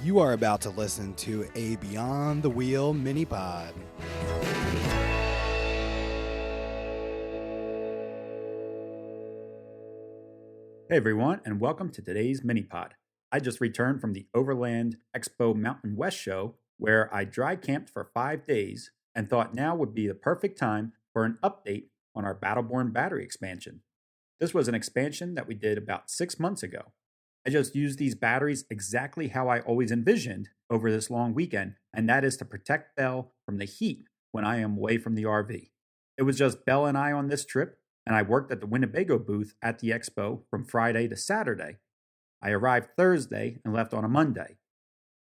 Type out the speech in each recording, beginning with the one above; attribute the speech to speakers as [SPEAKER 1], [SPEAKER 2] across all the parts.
[SPEAKER 1] You are about to listen to a Beyond the Wheel mini pod.
[SPEAKER 2] Hey everyone, and welcome to today's mini pod. I just returned from the Overland Expo MTN West show, where I dry camped for 5 days and thought now would be the perfect time for an update on our Battleborn battery expansion. This was an expansion that we did about 6 months ago. I just used these batteries exactly how I always envisioned over this long weekend, and that is to protect Belle from the heat when I am away from the RV. It was just Belle and I on this trip, and I worked at the Winnebago booth at the expo from Friday to Saturday. I arrived Thursday and left on a Monday.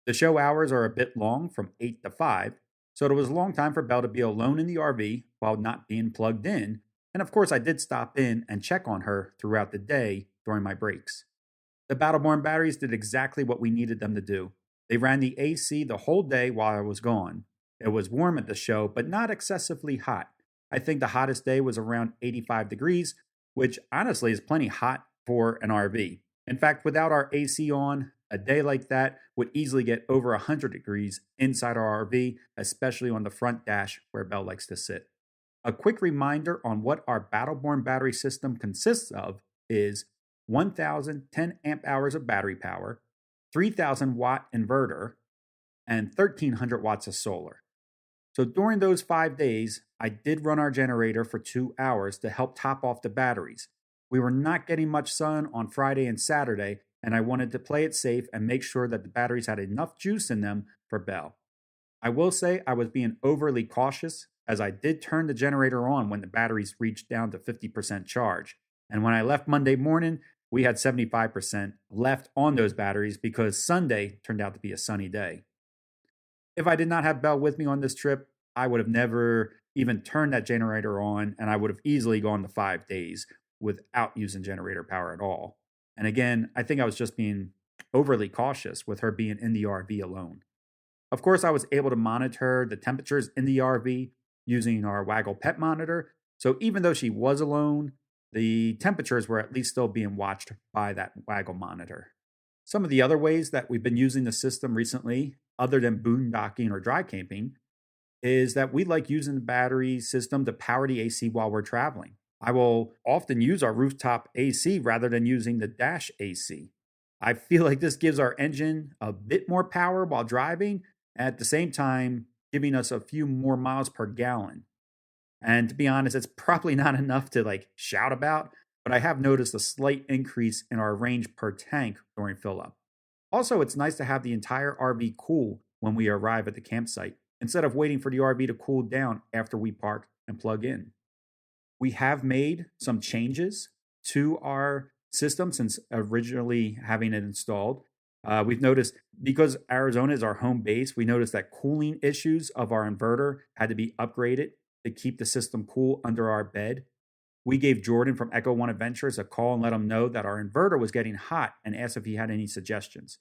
[SPEAKER 2] The show hours are a bit long, from 8 to 5, so it was a long time for Belle to be alone in the RV while not being plugged in, and of course I did stop in and check on her throughout the day during my breaks. The Battleborn batteries did exactly what we needed them to do. They ran the AC the whole day while I was gone. It was warm at the show, but not excessively hot. I think the hottest day was around 85 degrees, which honestly is plenty hot for an RV. In fact, without our AC on, a day like that would easily get over 100 degrees inside our RV, especially on the front dash where Belle likes to sit. A quick reminder on what our Battleborn battery system consists of is 1,010 amp hours of battery power, 3,000 watt inverter, and 1,300 watts of solar. So during those 5 days, I did run our generator for 2 hours to help top off the batteries. We were not getting much sun on Friday and Saturday, and I wanted to play it safe and make sure that the batteries had enough juice in them for Belle. I will say I was being overly cautious, as I did turn the generator on when the batteries reached down to 50% charge. And when I left Monday morning, we had 75% left on those batteries because Sunday turned out to be a sunny day. If I did not have Belle with me on this trip, I would have never even turned that generator on, and I would have easily gone to 5 days without using generator power at all. And again, I think I was just being overly cautious with her being in the RV alone. Of course, I was able to monitor the temperatures in the RV using our Waggle Pet Monitor, so even though she was alone, the temperatures were at least still being watched by that Waggle monitor. Some of the other ways that we've been using the system recently, other than boondocking or dry camping, is that we like using the battery system to power the AC while we're traveling. I will often use our rooftop AC rather than using the dash AC. I feel like this gives our engine a bit more power while driving, at the same time giving us a few more miles per gallon. And to be honest, it's probably not enough to shout about, but I have noticed a slight increase in our range per tank during fill up. Also, it's nice to have the entire RV cool when we arrive at the campsite, instead of waiting for the RV to cool down after we park and plug in. We have made some changes to our system since originally having it installed. We've noticed, because Arizona is our home base, we noticed that cooling issues of our inverter had to be upgraded to keep the system cool under our bed. We gave Jordan from Echo One Adventures a call and let him know that our inverter was getting hot and asked if he had any suggestions.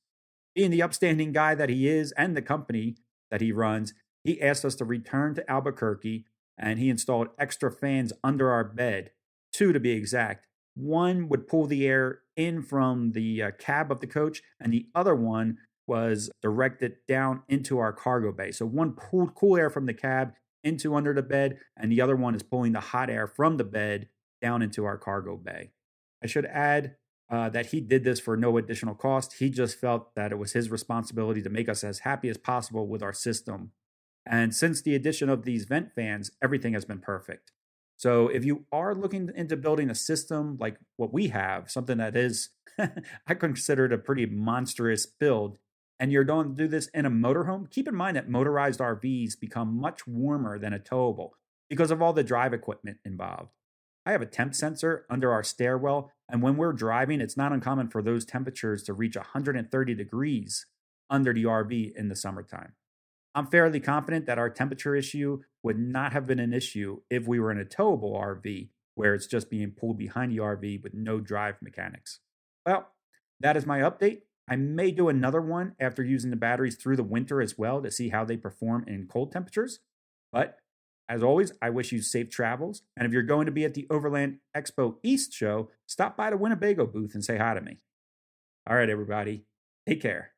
[SPEAKER 2] Being the upstanding guy that he is and the company that he runs, he asked us to return to Albuquerque, and he installed extra fans under our bed, 2 to be exact. One would pull the air in from the cab of the coach, and the other one was directed down into our cargo bay. So one pulled cool air from the cab into under the bed, and the other one is pulling the hot air from the bed down into our cargo bay. I should add that he did this for no additional cost. He just felt that it was his responsibility to make us as happy as possible with our system. And since the addition of these vent fans, everything has been perfect. So if you are looking into building a system like what we have, something that is, I consider it a pretty monstrous build, and you're going to do this in a motorhome, keep in mind that motorized RVs become much warmer than a towable because of all the drive equipment involved. I have a temp sensor under our stairwell, and when we're driving, it's not uncommon for those temperatures to reach 130 degrees under the RV in the summertime. I'm fairly confident that our temperature issue would not have been an issue if we were in a towable RV, where it's just being pulled behind the RV with no drive mechanics. Well, that is my update. I may do another one after using the batteries through the winter as well to see how they perform in cold temperatures. But as always, I wish you safe travels. And if you're going to be at the Overland Expo East show, stop by the Winnebago booth and say hi to me. All right, everybody. Take care.